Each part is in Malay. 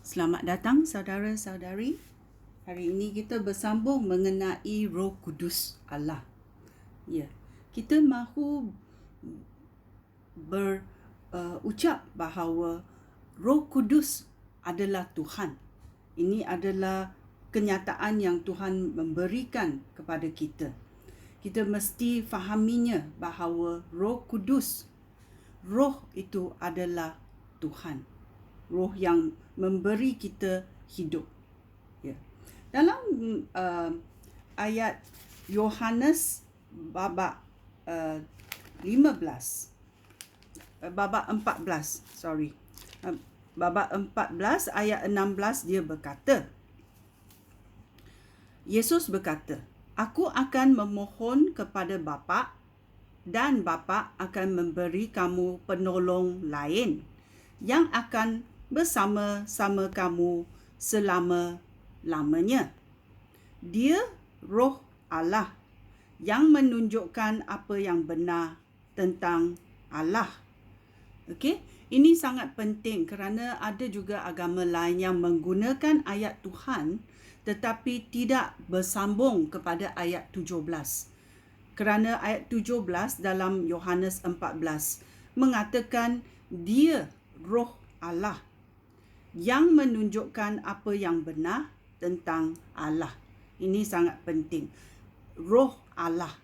Selamat datang saudara-saudari. Hari ini kita bersambung mengenai Roh Kudus Allah. Ya, kita mahu berucap bahawa Roh Kudus adalah Tuhan. Ini adalah kenyataan yang Tuhan memberikan kepada kita. Kita mesti fahaminya bahawa Roh Kudus, Roh itu adalah Tuhan. Roh yang memberi kita hidup. Ya. Dalam ayat Yohanes babak 14 ayat 16 dia berkata, Yesus berkata, "Aku akan memohon kepada Bapa dan Bapa akan memberi kamu penolong lain yang akan bersama-sama kamu selama-lamanya. Dia Roh Allah yang menunjukkan apa yang benar tentang Allah." Okey, ini sangat penting kerana ada juga agama lain yang menggunakan ayat Tuhan tetapi tidak bersambung kepada ayat 17. Kerana ayat 17 dalam Yohanes 14 mengatakan dia Roh Allah yang menunjukkan apa yang benar tentang Allah. Ini sangat penting. Roh Allah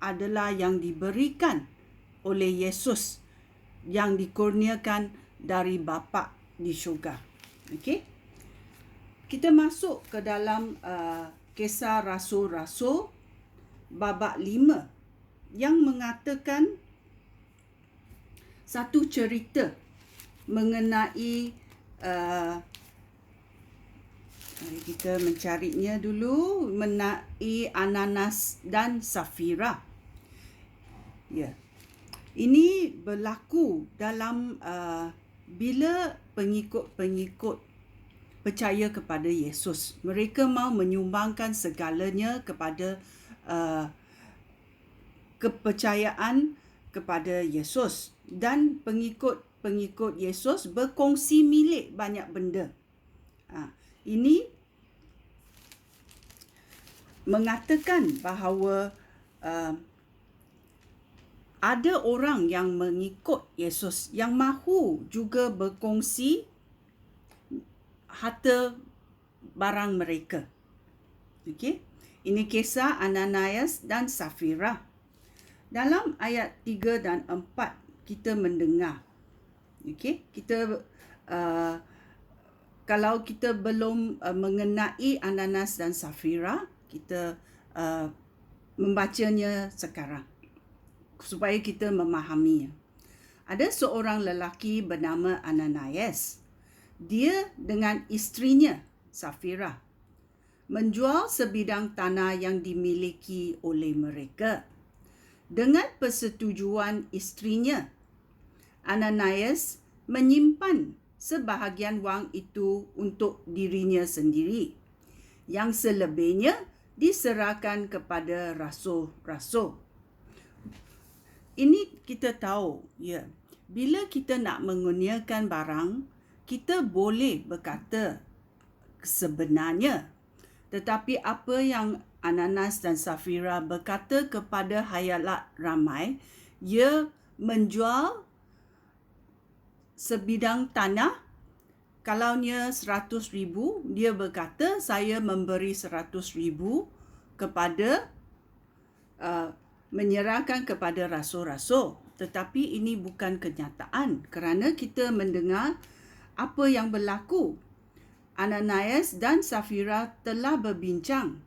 adalah yang diberikan oleh Yesus yang dikurniakan dari Bapa di syurga. Okey. Kita masuk ke dalam Kisah Rasul-Rasul babak 5 yang mengatakan satu cerita mengenai mari kita mencarinya dulu, mengenai Ananias dan Safira. Ya. Ini berlaku dalam bila pengikut-pengikut percaya kepada Yesus. Mereka mahu menyumbangkan segalanya kepada kepercayaan kepada Yesus, dan pengikut Yesus berkongsi milik banyak benda. Ini mengatakan bahawa ada orang yang mengikut Yesus yang mahu juga berkongsi harta barang mereka. Okey. Ini kisah Ananias dan Safira. Dalam ayat 3 dan 4 kita mendengar. Okey, kita kalau kita belum mengenai Ananias dan Safira, kita membacanya sekarang supaya kita memahaminya. Ada seorang lelaki bernama Ananias. Dia dengan isterinya Safira menjual sebidang tanah yang dimiliki oleh mereka. Dengan persetujuan isterinya, Ananias menyimpan sebahagian wang itu untuk dirinya sendiri, yang selebihnya diserahkan kepada rasul-rasul. Ini kita tahu, ya, bila kita nak mengurniakan barang, kita boleh berkata sebenarnya. Tetapi apa yang Ananias dan Safira berkata kepada khayalak ramai, ia menjual sebidang tanah. Kalaunya 100,000, dia berkata saya memberi 100,000 kepada menyerahkan kepada rasul-rasul. Tetapi ini bukan kenyataan kerana kita mendengar apa yang berlaku. Ananias dan Safira telah berbincang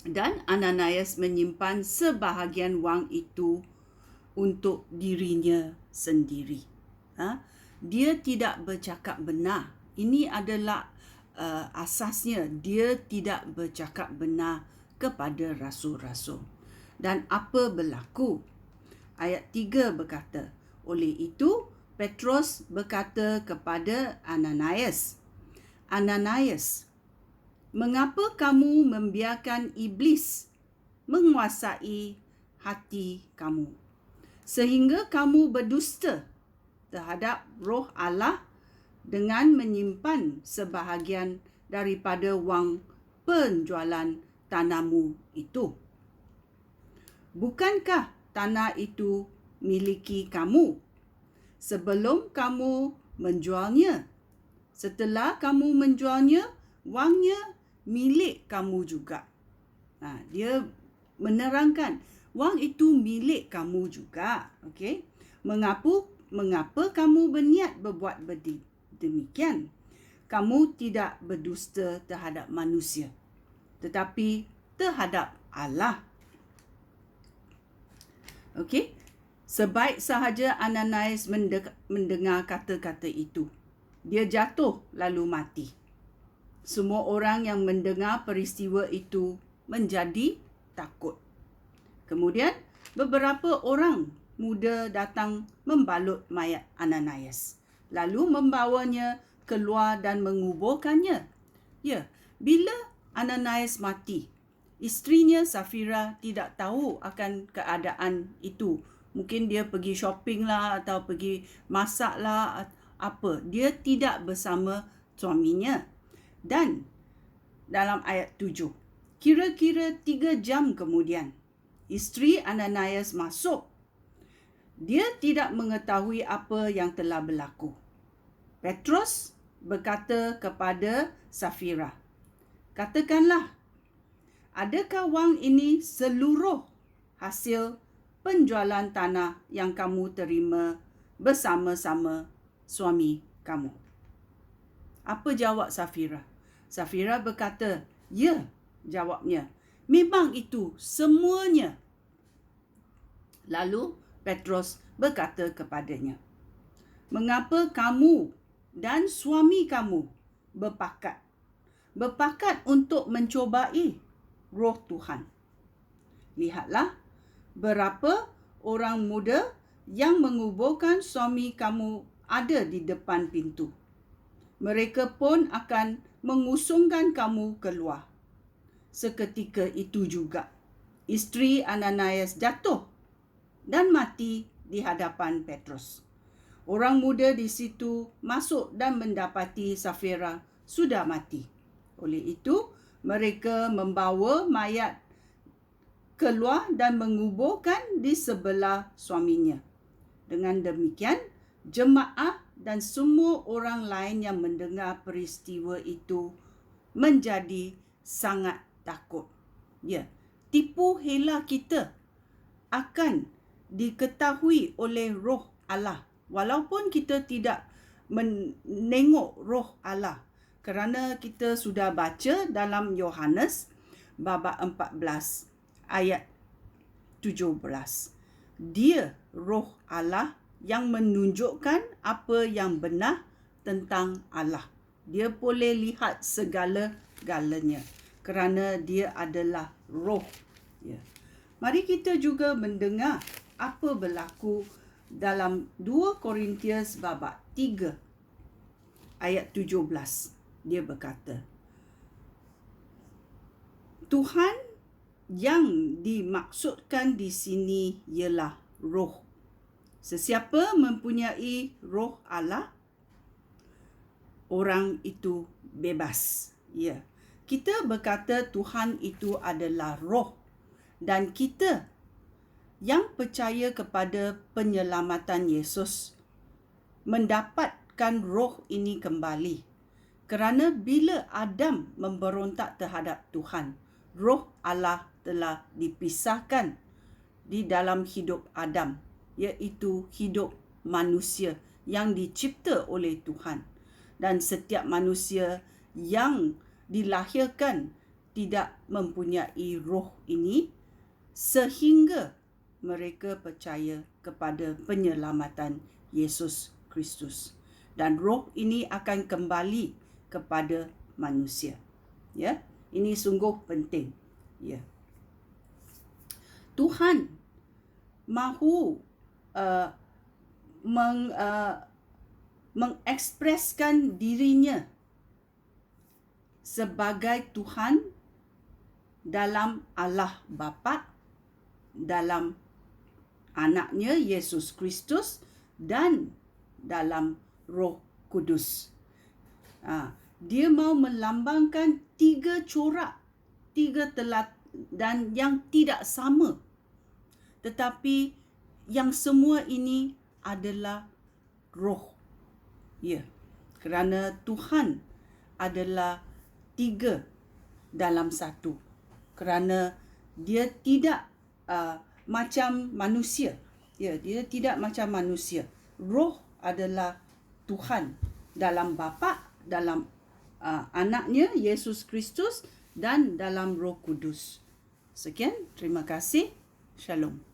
dan Ananias menyimpan sebahagian wang itu untuk dirinya sendiri. Dia tidak bercakap benar. Ini adalah asasnya, dia tidak bercakap benar kepada rasul-rasul. Dan apa berlaku? Ayat 3 berkata, oleh itu Petrus berkata kepada Ananias, Ananias, mengapa kamu membiarkan iblis menguasai hati kamu, sehingga kamu berdusta terhadap Roh Allah dengan menyimpan sebahagian daripada wang penjualan tanahmu itu. Bukankah tanah itu miliki kamu sebelum kamu menjualnya? Setelah kamu menjualnya, wangnya milik kamu juga. Dia menerangkan wang itu milik kamu juga. Okey. Mengapa kamu berniat berbuat demikian? Kamu tidak berdusta terhadap manusia, tetapi terhadap Allah. Okey. Sebaik sahaja Ananias mendengar kata-kata itu, dia jatuh lalu mati. Semua orang yang mendengar peristiwa itu menjadi takut. Kemudian beberapa orang muda datang membalut mayat Ananias, lalu membawanya keluar dan menguburkannya. Ya, bila Ananias mati, isterinya Safira tidak tahu akan keadaan itu. Mungkin dia pergi shopping lah atau pergi masak lah apa. Dia tidak bersama suaminya. Dan dalam ayat 7, kira-kira 3 jam kemudian, isteri Ananias masuk. Dia tidak mengetahui apa yang telah berlaku. Petrus berkata kepada Safira, "Katakanlah, adakah wang ini seluruh hasil penjualan tanah yang kamu terima bersama-sama suami kamu?" Apa jawab Safira? Safira berkata, "Ya," jawabnya. "Memang itu semuanya." Lalu Petrus berkata kepadanya, "Mengapa kamu dan suami kamu berpakat untuk mencobai Roh Tuhan? Lihatlah berapa orang muda yang menguburkan suami kamu ada di depan pintu. Mereka pun akan mengusungkan kamu keluar." Seketika itu juga, isteri Ananias jatuh dan mati di hadapan Petrus. Orang muda di situ masuk dan mendapati Safira sudah mati. Oleh itu, mereka membawa mayat keluar dan menguburkan di sebelah suaminya. Dengan demikian, jemaah dan semua orang lain yang mendengar peristiwa itu menjadi sangat takut. Ya, tipu hela kita akan diketahui oleh Roh Allah, walaupun kita tidak menengok Roh Allah, kerana kita sudah baca dalam Yohanes bab 14 ayat 17. Dia Roh Allah yang menunjukkan apa yang benar tentang Allah. Dia boleh lihat segala-galanya kerana dia adalah Roh. Ya. Mari kita juga mendengar apa berlaku dalam 2 Korintius bab 3 ayat 17. Dia berkata, Tuhan yang dimaksudkan di sini ialah Roh. Sesiapa mempunyai Roh Allah, orang itu bebas. Ya. Kita berkata Tuhan itu adalah Roh, dan kita yang percaya kepada penyelamatan Yesus mendapatkan Roh ini kembali. Kerana bila Adam memberontak terhadap Tuhan, Roh Allah telah dipisahkan di dalam hidup Adam, iaitu hidup manusia yang dicipta oleh Tuhan. Dan setiap manusia yang dilahirkan tidak mempunyai roh ini sehingga mereka percaya kepada penyelamatan Yesus Kristus. Dan roh ini akan kembali kepada manusia. Ya, ini sungguh penting. Ya. Tuhan mahu mengekspreskan dirinya sebagai Tuhan dalam Allah Bapa, dalam anaknya Yesus Kristus, dan dalam Roh Kudus. Dia mau melambangkan 3 corak, 3 dan yang tidak sama. Tetapi yang semua ini adalah roh. Ya, kerana Tuhan adalah 3 dalam 1. Kerana dia tidak macam manusia. Ya, dia tidak macam manusia. Roh adalah Tuhan dalam Bapa, dalam anaknya Yesus Kristus dan dalam Roh Kudus. Sekian, terima kasih. Shalom.